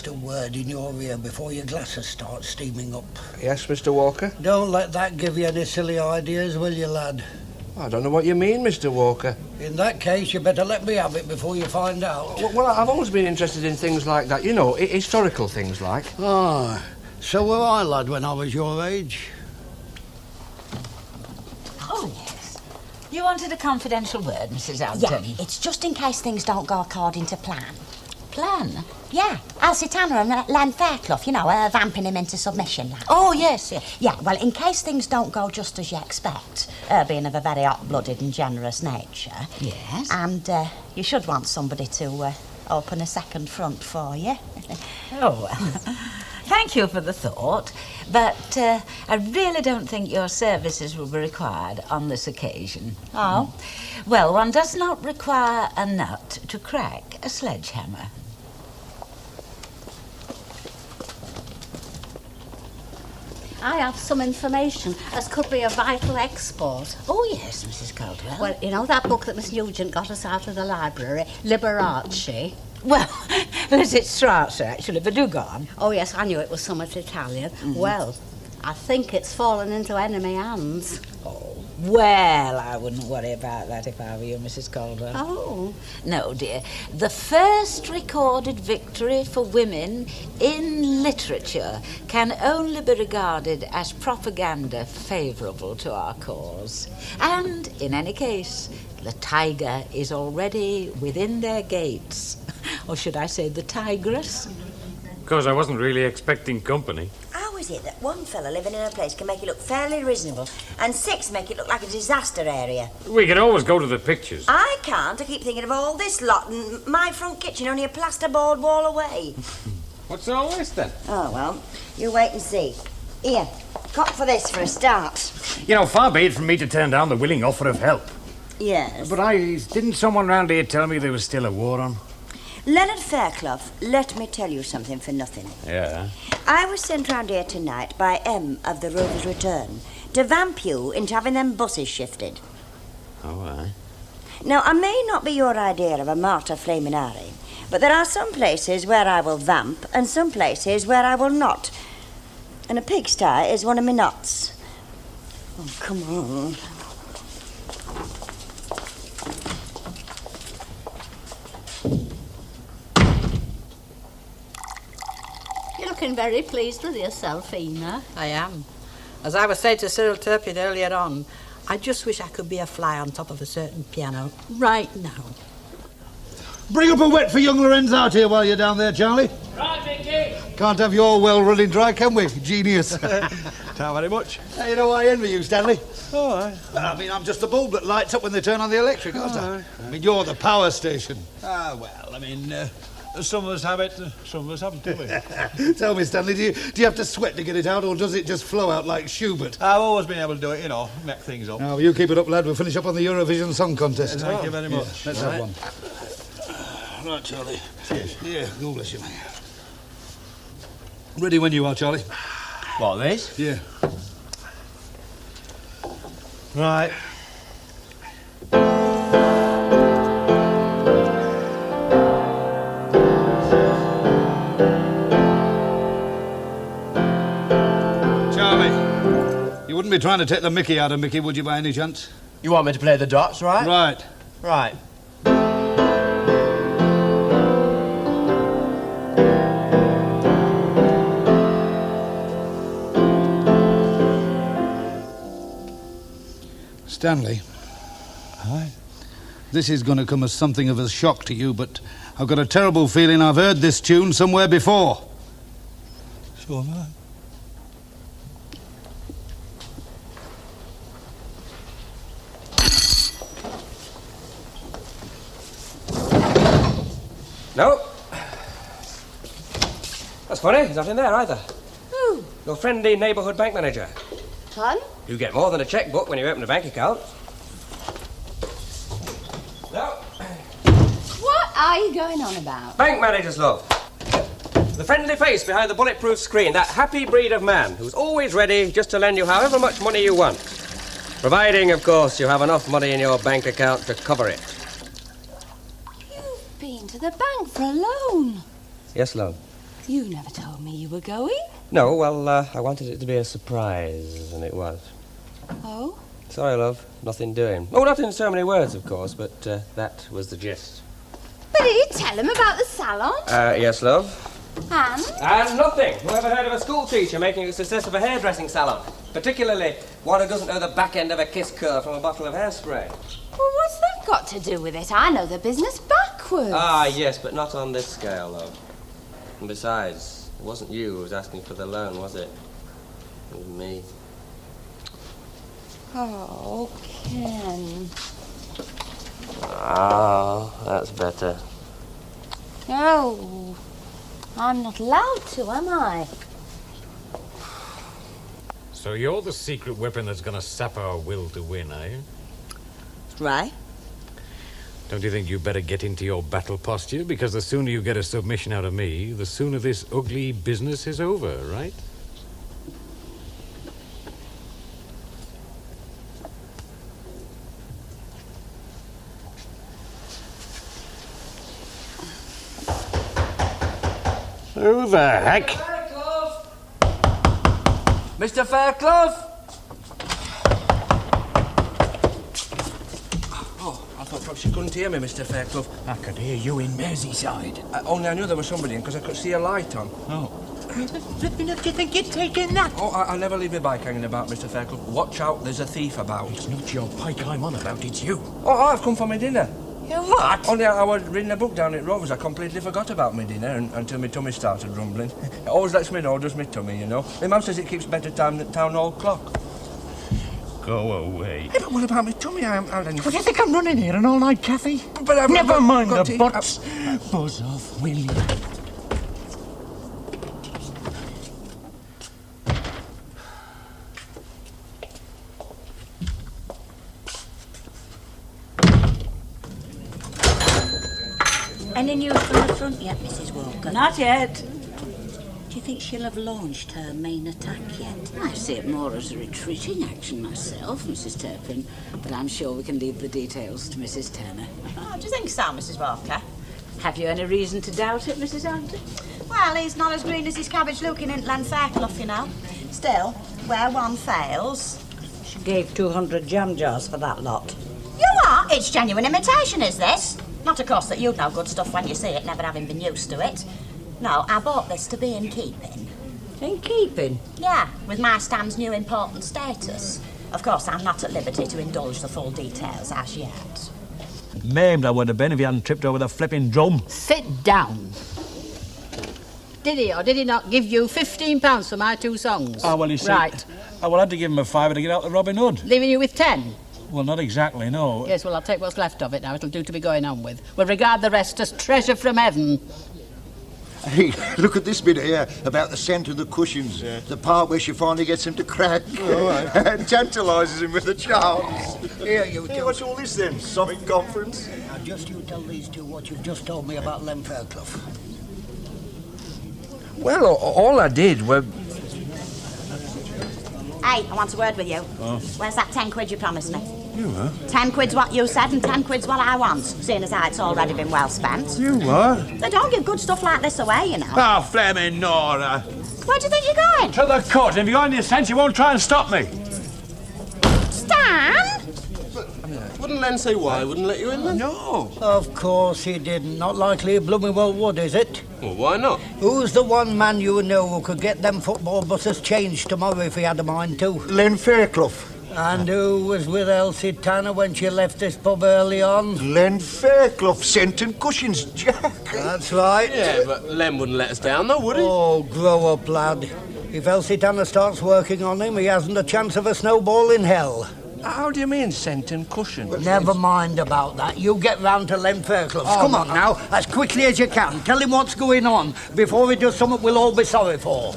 just a word in your ear before your glasses start steaming up. Yes, Mr. Walker? Don't let that give you any silly ideas, will you, lad? I don't know what you mean, Mr. Walker. In that case, you better let me have it before you find out. Well, I've always been interested in things like that. You know, historical things like. Ah, so were I, lad, when I was your age. Oh, yes. You wanted a confidential word, Mrs. Adamson? Yeah, it's just in case things don't go according to plan. Plan? Yeah, Elsie Tanner and Len Fairclough, you know, vamping him into submission. Like. Oh, yes, yes. Yeah, well, in case things don't go just as you expect, being of a very hot-blooded and generous nature. Yes. And you should want somebody to open a second front for you. Oh, well, thank you for the thought, but I really don't think your services will be required on this occasion. Oh? Well, one does not require a nut to crack a sledgehammer. I have some information as could be a vital export. Oh, yes, Mrs. Caldwell. Well, you know that book that Miss Nugent got us out of the library, Liberace? Well, it's Strauss, actually, but do go on. Oh, yes, I knew it was somewhat Italian. Mm-hmm. Well, I think it's fallen into enemy hands. Oh, well, I wouldn't worry about that if I were you, Mrs. Caldwell. Oh. No, dear. The first recorded victory for women in literature can only be regarded as propaganda favourable to our cause. And, in any case, the tiger is already within their gates. Or should I say the tigress? Because I wasn't really expecting company. How is it that one fella living in a place can make it look fairly reasonable and 6 make it look like a disaster area? We can always go to the pictures. I can't. I keep thinking of all this lot and my front kitchen only a plasterboard wall away. What's all this then? Oh, well, you wait and see. Here, cop for this for a start. You know, far be it from me to turn down the willing offer of help. Yes. But didn't someone round here tell me there was still a war on? Leonard Fairclough, let me tell you something for nothing. Yeah? I was sent round here tonight by M of the Rover's Return to vamp you into having them buses shifted. Oh, aye. Now, I may not be your idea of a martyr flaminari, but there are some places where I will vamp and some places where I will not. And a pigsty is one of my knots. Oh, come on. You're looking very pleased with yourself, Ina. I am. As I was saying to Cyril Turpin earlier on, I just wish I could be a fly on top of a certain piano right now. Bring up a wet for young Lorenz out here while you're down there, Charlie. Right, Mickey. Can't have your well running dry, can we? Genius. Can't very much. Hey, you know, I envy you, Stanley. Oh, aye. I mean, I'm just the bulb that lights up when they turn on the electric, aren't I? I mean, you're the power station. Ah, well, I mean, some of us have it, some of us haven't, do we? Tell me, Stanley, do you have to sweat to get it out, or does it just flow out like Schubert? I've always been able to do it, you know, make things up. Now, you keep it up, lad. We'll finish up on the Eurovision Song Contest. Thank you very much. Let's have one. Right, Charlie. Cheers. Yeah, God bless you, mate. Ready when you are, Charlie. What, this? Yeah. Right. Charlie, you wouldn't be trying to take the mickey out of Mickey, would you, by any chance? You want me to play the dots, right? Right. Right. Stanley. Aye? This is going to come as something of a shock to you, but I've got a terrible feeling I've heard this tune somewhere before. So have I. No. That's funny. He's not in there either. Who? Your friendly neighbourhood bank manager. Son? You get more than a chequebook when you open a bank account. No. What are you going on about? Bank managers, love. The friendly face behind the bulletproof screen, that happy breed of man who's always ready just to lend you however much money you want. Providing, of course, you have enough money in your bank account to cover it. You've been to the bank for a loan. Yes, love. You never told me you were going. No, well, I wanted it to be a surprise, and it was. Oh? Sorry, love. Nothing doing. Oh, not in so many words, of course, but that was the gist. But did you tell him about the salon? Yes, love. And? Nothing. Who ever heard of a school teacher making a success of a hairdressing salon? Particularly one who doesn't know the back end of a kiss curl from a bottle of hairspray. Well, what's that got to do with it? I know the business backwards. Ah, yes, but not on this scale, love. And besides, it wasn't you who was asking for the loan, was it? It was me. Oh, Ken. Ah, that's better. Oh, I'm not allowed to, am I? So you're the secret weapon that's going to sap our will to win, are you? Right. Don't you think you better get into your battle posture? Because the sooner you get a submission out of me, the sooner this ugly business is over, right? Who the heck? Mr. Fairclough? Oh, I thought perhaps you couldn't hear me, Mr. Fairclough. I could hear you in Merseyside. Only I knew there was somebody in because I could see a light on. Oh. Flipping up, do you think you're taking that? Oh, I'll never leave my bike hanging about, Mr. Fairclough. Watch out, there's a thief about. It's not your pike I'm on about, it's you. Oh, I've come for my dinner. You what? Only I was reading a book down at Rovers. I completely forgot about my dinner until my tummy started rumbling. It always lets me know, does my tummy, you know. My mum says it keeps better time than town hall clock. Go away. Hey, but what about my tummy? What do you think I'm running here an all-night cafe? But I've Never mind got the to- buts. Buzz off, will you? Any news from the front yet, Mrs. Walker? Not yet. Do you think she'll have launched her main attack yet? I see it more as a retreating action myself, Mrs. Turpin, but I'm sure we can leave the details to Mrs. Turner. Oh, do you think so, Mrs. Walker? Have you any reason to doubt it, Mrs. Ogden? Well, he's not as green as his cabbage looking in Land Fairclough, you know. Still, where one fails... She gave 200 jam jars for that lot. You what? It's genuine imitation, is this? Not, of course, that you'd know good stuff when you see it, never having been used to it. No, I bought this to be in keeping. In keeping? Yeah, with my Stan's new important status. Of course, I'm not at liberty to indulge the full details as yet. Maimed I would have been if he hadn't tripped over the flipping drum. Sit down. Did he or did he not give you £15 for my 2 songs? Ah, well, you see... Right. I will have to give him a fiver to get out the Robin Hood. Leaving you with 10? Well, not exactly, no. Yes, well, I'll take what's left of it now. It'll do to be going on with. We'll regard the rest as treasure from heaven. Hey, look at this bit here about the scent of the cushions. Yeah. The part where she finally gets him to crack. Oh, right. And tantalises him with a chance. Here, you two. Hey, what's all this then? Summit conference? Now, just you tell these two what you've just told me about Lem Fairclough. Well, all I did was... Hey, I want a word with you. Oh. Where's that 10 quid you promised me? You what? 10 quid's what you said and 10 quid's what I want, seeing as how it's already been well spent. You what? They don't give good stuff like this away, you know. Oh, Fleming Nora. Where do you think you're going? To the court. If you got any sense, you won't try and stop me. Stan? Wouldn't Len say why? Wouldn't let you in then? No. Of course he didn't. Not likely he blooming well would, is it? Well, why not? Who's the one man you know who could get them football buses changed tomorrow if he had a mind to? Len Fairclough. And who was with Elsie Tanner when she left this pub early on? Len Fairclough, scent and cushions, Jack. That's right. Yeah, but Len wouldn't let us down though, would he? Oh, grow up, lad. If Elsie Tanner starts working on him, he hasn't a chance of a snowball in hell. How do you mean, scent and cushion? Never mind about that. You get round to Lem Fairclough's. Oh, Come on now, as quickly as you can. Tell him what's going on before he does something we'll all be sorry for.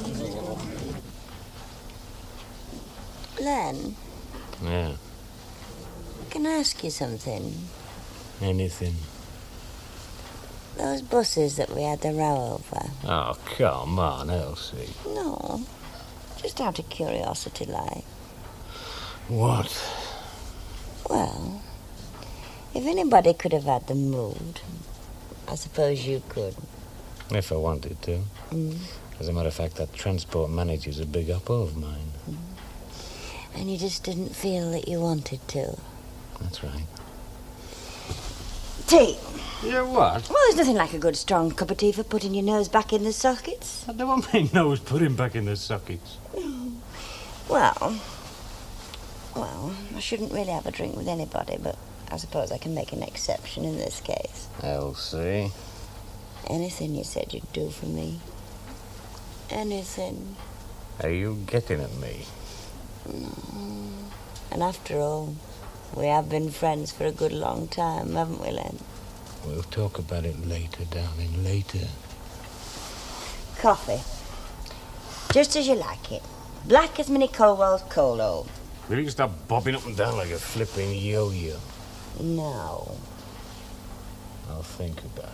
Len, Yeah, can I ask you something? anything. Those buses that we had the row over. Oh, come on, Elsie. No, just out of curiosity, like. What? Well, if anybody could have had them moved, I suppose you could. If I wanted to. As a matter of fact, that transport manager's a big oppo of mine. And you just didn't feel that you wanted to? That's right. Tea. Yeah, what? Well, there's nothing like a good strong cup of tea for putting your nose back in the sockets. I don't want my nose put him back in the sockets. Well, I shouldn't really have a drink with anybody, but I suppose I can make an exception in this case. Elsie. Anything you said you'd do for me. Anything. Are you getting at me? And after all, we have been friends for a good long time, haven't we, Len? We'll talk about it later, darling, later. Coffee. Just as you like it. Black as Minnie Colwell's Colo. Will you stop bobbing up and down like a flipping yo-yo? No. I'll think about it.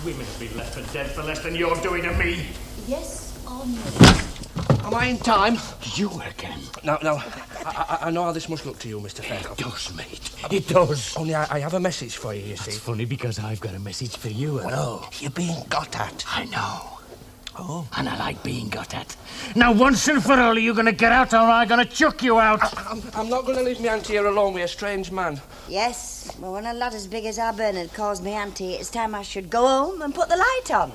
Women have been left for dead for less than you're doing to me. Yes or no? Am I in time? You again? No. I know how this must look to you, Mr. Fairclough. It does, mate. It does. Only I have a message for you, see. It's funny because I've got a message for you, and You're being got at. I know. Oh. And I like being got at. Now, once and for all, are you going to get out or am I going to chuck you out? I'm not going to leave me auntie here alone with a strange man. Yes, well, when a lad as big as our Bernard calls me auntie, it's time I should go home and put the light on.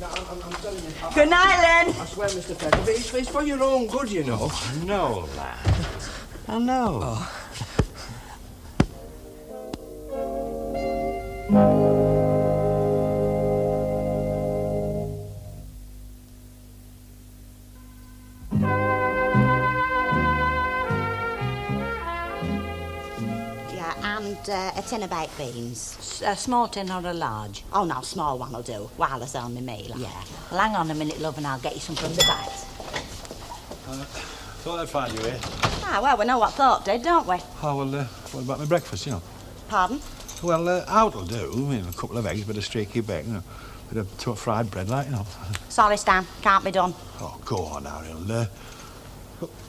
No, I'm telling you. Good night, Len. I swear, Mr. Fairclough, it's for your own good, you know. I know, lad. I know. Oh. A tin of baked beans. A small tin or a large? Oh, no, small one will do, while there's only me. Like. Yeah. Well, hang on a minute, love, and I'll get you some from the back. Thought I'd find you here. Ah, well, we know what thought did, don't we? Oh, well, what about my breakfast, you know? Pardon? Well, out'll do. I mean, a couple of eggs, bit of streaky bacon, you know. Bit of fried bread, like, you know. Sorry, Stan, can't be done. Oh, go on now, Hilda.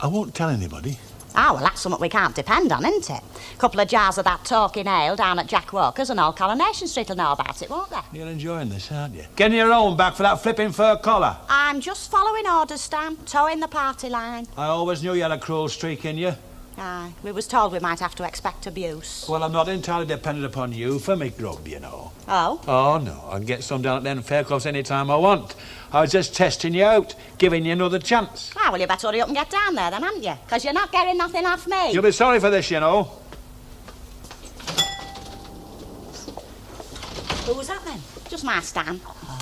I won't tell anybody. Ah, well, that's something we can't depend on, isn't it? A couple of jars of that talking ale down at Jack Walker's and all Coronation Street will know about it, won't they? You're enjoying this, aren't you? Getting your own back for that flipping fur collar. I'm just following orders, Stan, towing the party line. I always knew you had a cruel streak in you. Aye, we was told we might have to expect abuse. Well, I'm not entirely dependent upon you for me grub, you know. Oh? Oh, no, I can get some down at them Faircloughs any time I want. I was just testing you out, giving you another chance. Ah, well, you better hurry up and get down there then, haven't you? Because you're not getting nothing off me. You'll be sorry for this, you know. Who was that then? Just my Stan. Oh.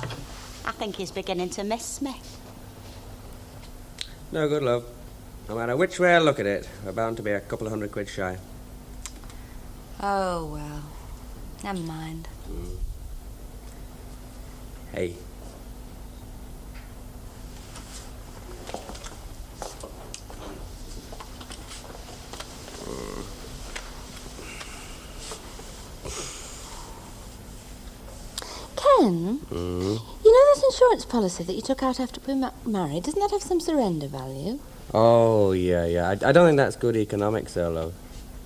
I think he's beginning to miss me. No good, love. No matter which way I look at it, we're bound to be a couple of £100 shy. Oh, well. Never mind. Hey. Ken, you know this insurance policy that you took out after we married? Doesn't that have some surrender value? Oh, yeah. I don't think that's good economics, though, love.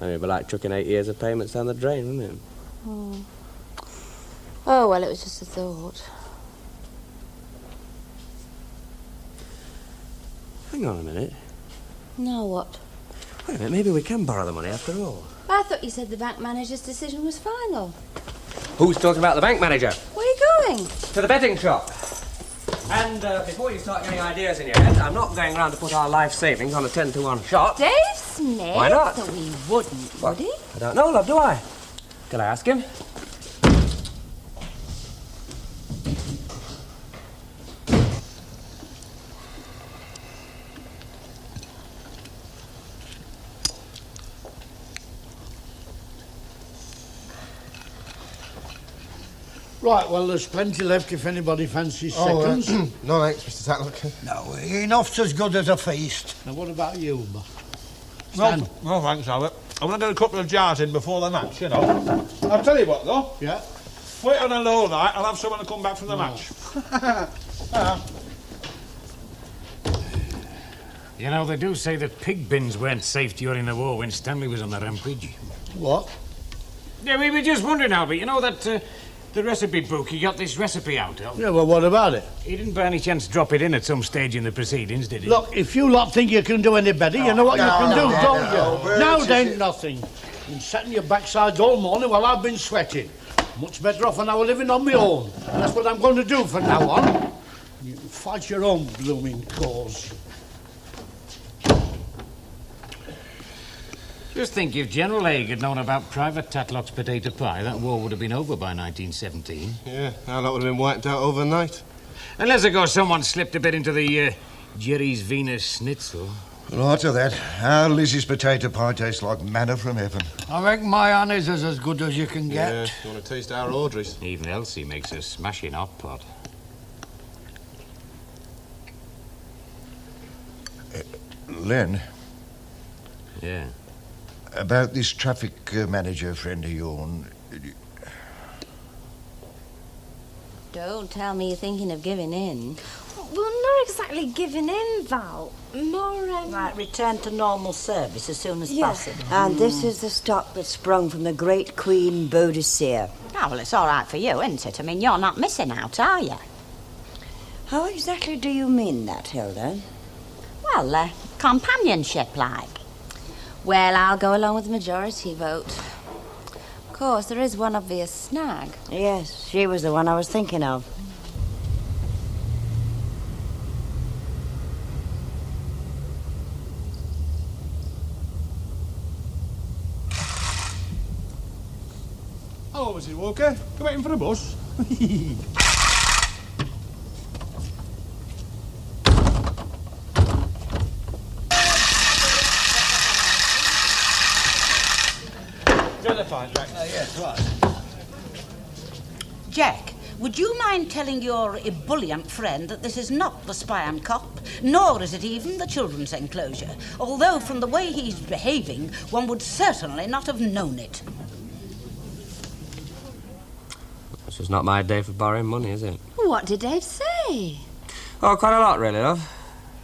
I mean, it'd be like chucking 8 years of payments down the drain, wouldn't it? Oh, well, it was just a thought. Hang on a minute. Now what? Wait a minute, maybe we can borrow the money after all. I thought you said the bank manager's decision was final. Who's talking about the bank manager? Where are you going? To the betting shop. And before you start getting ideas in your head, I'm not going round to put our life savings on a 10-to-1 shot. Dave Smith? Why not? That we wouldn't, would he? I don't know, love, do I? Can I ask him? Right, well, there's plenty left if anybody fancies seconds. No thanks, Mr. Tatlock. No, enough's as good as a feast. Now, what about you, No, thanks, Albert. I want to get a couple of jars in before the match, you know. I'll tell you what, though. Yeah? Wait on a low night, I'll have someone to come back from the match. You know, they do say that pig bins weren't safe during the war when Stanley was on the rampage. What? Yeah, we were just wondering, Albert, you know that the recipe book, he got this recipe out of? Yeah, well, what about it? He didn't by any chance drop it in at some stage in the proceedings, did he? Look, if you lot think you can do any better, you know what you can do, don't you? Now then, nothing. Been setting your backsides all morning while I've been sweating. Much better off an hour living on my own. That's what I'm going to do from now on. You fight your own blooming cause. Just think, if General Haig had known about Private Tatlock's potato pie, that war would have been over by 1917. Yeah, our lot would have been wiped out overnight. Unless, of course, someone slipped a bit into the Jerry's Venus Schnitzel. Lots of that. Our Lizzie's potato pie tastes like manna from heaven. I reckon my Annie's is as good as you can get. Yeah, you want to taste our Audrey's? Even Elsie makes a smashing hot pot. Len? Yeah? About this traffic manager friend of yours. Don't tell me you're thinking of giving in. Well, not exactly giving in, Val. More, Right, return to normal service as soon as possible. And this is the stock that sprung from the great Queen Boadicea. Oh, well, it's all right for you, isn't it? I mean, you're not missing out, are you? How exactly do you mean that, Hilda? Well, companionship, like. Well, I'll go along with the majority vote. Of course, there is one obvious snag. Yes, she was the one I was thinking of. Hello, Mrs. Walker. Come waiting for the bus? Yes, right. Jack, would you mind telling your ebullient friend that this is not the Spy and Cop, nor is it even the children's enclosure, although from the way he's behaving, one would certainly not have known it. This is not my day for borrowing money, is it? What did Dave say? Oh, quite a lot, really, love.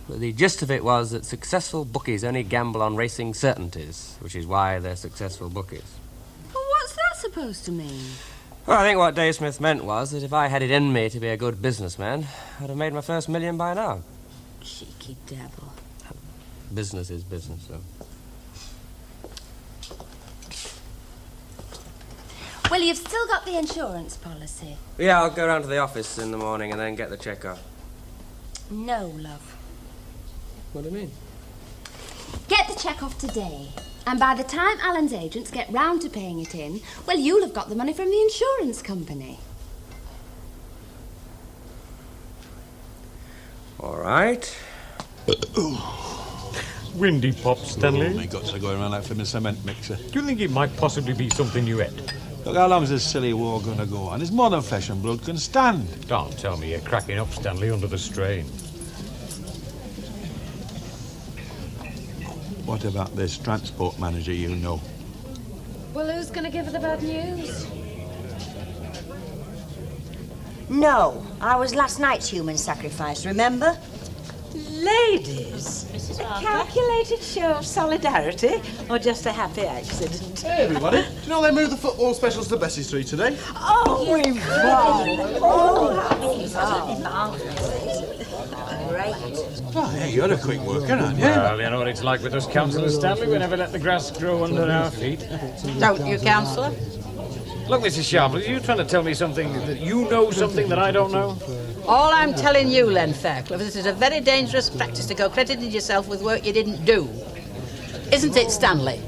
But the gist of it was that successful bookies only gamble on racing certainties, which is why they're successful bookies. Well, what's that supposed to mean? Well, I think what Dave Smith meant was that if I had it in me to be a good businessman, I'd have made my first million by now. Cheeky devil. Business is business, though. Well, you've still got the insurance policy. Yeah, I'll go round to the office in the morning and then get the cheque off. No, love. What do you mean? Get the cheque off today. And by the time Alan's agents get round to paying it in, well, you'll have got the money from the insurance company. All right. Windy pop, Stanley. Oh, my guts are going around like from a cement mixer. Do you think it might possibly be something you ate? Look, how long's this silly war going to go on? It's more than flesh and blood can stand. Don't tell me you're cracking up, Stanley, under the strain. What about this transport manager you know? Well, who's going to give her the bad news? No, I was last night's human sacrifice, remember? Ladies, a calculated show of solidarity or just a happy accident? Hey, everybody. Do you know they moved the football specials to Bessie Street today? Oh, we've won! Oh, yeah, you're a quick worker, aren't you? Well, you know what it's like with us councillors, Stanley. We never let the grass grow under our feet. Don't you, councillor? Look, Mrs. Sharp, are you trying to tell me something that you know something that I don't know? All I'm telling you, Len Fairclough, this is a very dangerous practice to go crediting yourself with work you didn't do. Isn't it, Stanley?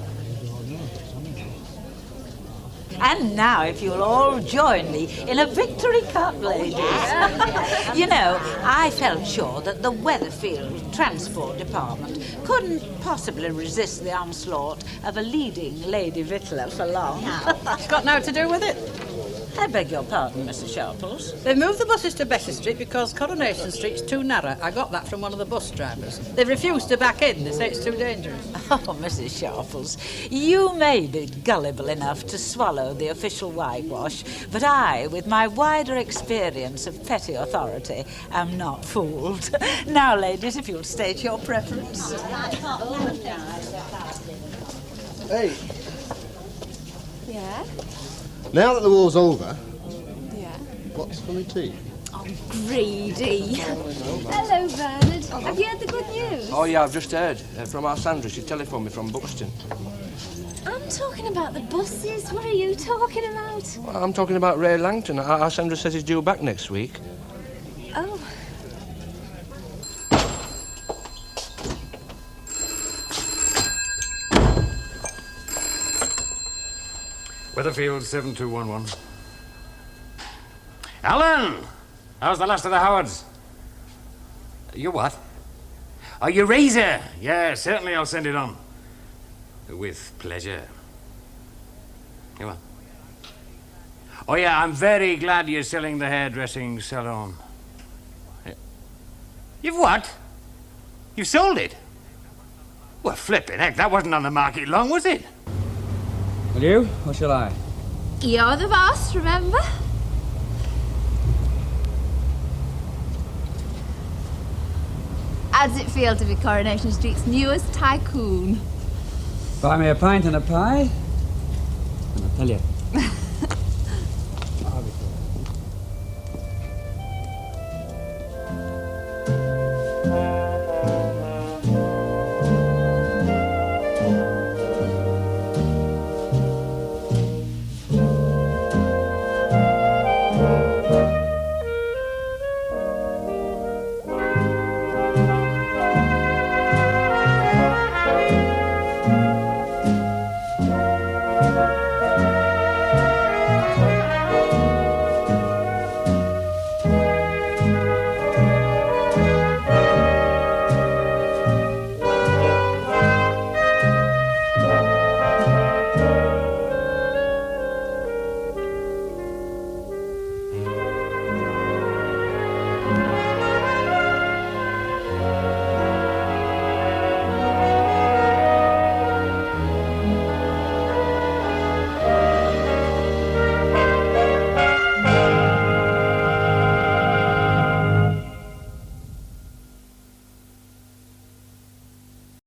And now, if you'll all join me in a victory cup, ladies. You know, I felt sure that the Weatherfield Transport Department couldn't possibly resist the onslaught of a leading lady victualler for long. It's got now to do with it. I beg your pardon, Mr. Sharples. They've moved the buses to Bessie Street because Coronation Street's too narrow. I got that from one of the bus drivers. They've refused to back in. They say it's too dangerous. Oh, Mrs. Sharples, you may be gullible enough to swallow the official whitewash, but I, with my wider experience of petty authority, am not fooled. Now, ladies, if you'll state your preference. Hey. Yeah? Now that the war's over, Yeah? what's for me tea? Oh, greedy. Hello, Bernard. Have you heard the good news? Oh, yeah, I've just heard from our Sandra. She telephoned me from Buxton. I'm talking about the buses. What are you talking about? Well, I'm talking about Ray Langton. Our Sandra says he's due back next week. Oh. Weatherfield 7211. Alan! How's the last of the Howards? Your what? Oh, your razor! Yeah, certainly I'll send it on. With pleasure. You what? Oh, yeah, I'm very glad you're selling the hairdressing salon. You've what? You've sold it? Well, flipping heck, that wasn't on the market long, was it? Will you, or shall I? You're the boss, remember? How does it feel to be Coronation Street's newest tycoon? Buy me a pint and a pie, and I'll tell you.